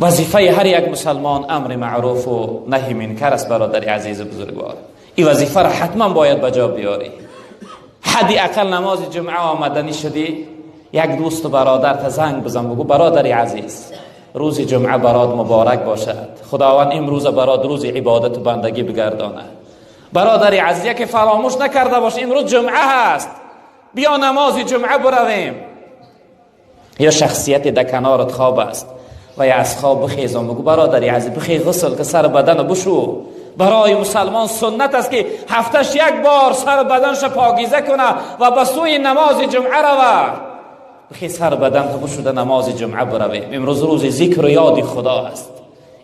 وظیفه هر یک مسلمان امر معروف و نهی منکر است. برادر عزیز بزرگوار، این وظیفه را حتما باید به جا بیاری. حدی اقل نماز جمعه آمدنی شدی، یک دوست و برادر زنگ بزن، بگو برادر عزیز روز جمعه برات مبارک باشد، خداوند امروز برات روز عبادت و بندگی بگردانه. برادر عزیز که فراموش نکرده باش امروز جمعه هست، بیا نماز جمعه برویم. یا شخصیت در کنارت خواب است و یا از خواب بخیزم، بگو برادر عزیز بخی غسل که سر بدن بشو. برای مسلمان سنت است که هفتش یک بار سر بدنش پاکیزه کنه و به سوی نماز جمعه روه. بخی سر بدن که بشوده نماز جمعه برویم. امروز روز ذکر و یاد خدا است،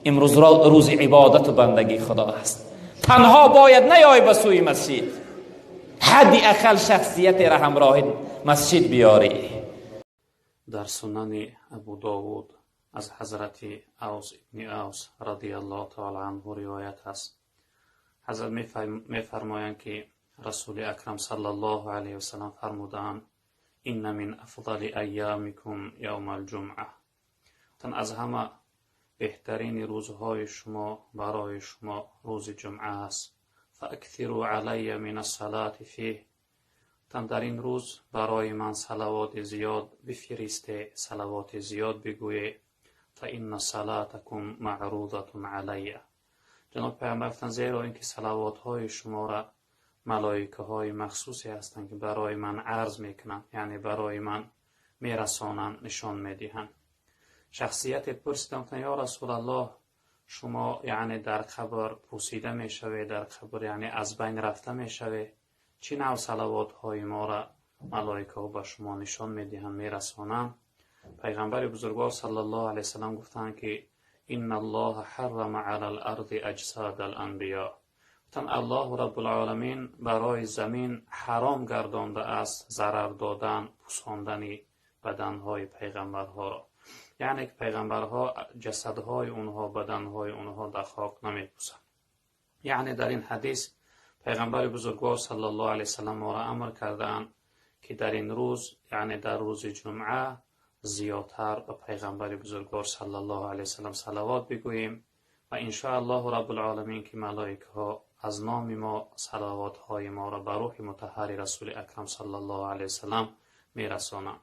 امروز روز عبادت و بندگی خدا است. تنها باید نیای به سوی مسجد، حدی اقل شخصیت را همراه مسجد بیاری. در سنن ابو داود از حضرت اوس ابن اوس رضی الله تعالی عنه روایت است. حضرت میفرمایند که رسول اکرم صلی الله علیه و سلم فرمودند این من افضل ایامکم یوم الجمعه. تن از همه بهترین روزهای شما برای شما روز جمعه است. فاکثروا علی من الصلاة فیه. تن در این روز برای من صلوات زیاد بفرسته، صلوات زیاد بگویه. فإن صلاتکم معروضة علی. جناب پیامبر گفتند زیرا اینکه صلوات های شما را ملائکه های مخصوصی هستند که برای من عرض میکنند، یعنی برای من میرسانند، نشان میدهند. شخصیت پرسیدند یا رسول الله شما یعنی در قبر پوسیده میشوی، در قبر یعنی از بین رفته میشوی، چه نوع صلوات های ما را ملائکه ها به شما نشان میدهند، میرسانند؟ پیغمبر بزرگوار صلی الله علیه وسلم گفتند که ان الله حرم علی الارض اجساد الانبیاء. گفتند الله رب العالمین برای زمین حرام گردانده است ضرر دادن، پوساندن بدنهای پیغمبرها را. یعنی که پیغمبرها جسدهای اونها، بدنهای اونها در خاک نمیپوسند. یعنی در این حدیث پیغمبر بزرگوار صلی الله علیه وسلم ما را امر کردند که در این روز، یعنی در روز جمعه، زیادتر به پیغمبر بزرگوار صلی الله علیه وسلم صلوات بگوییم و ان شاء الله رب العالمین که ملائکه ها از نام ما صلوات های ما را به روح مطهر رسول اکرم صلی الله علیه وسلم میرسانند.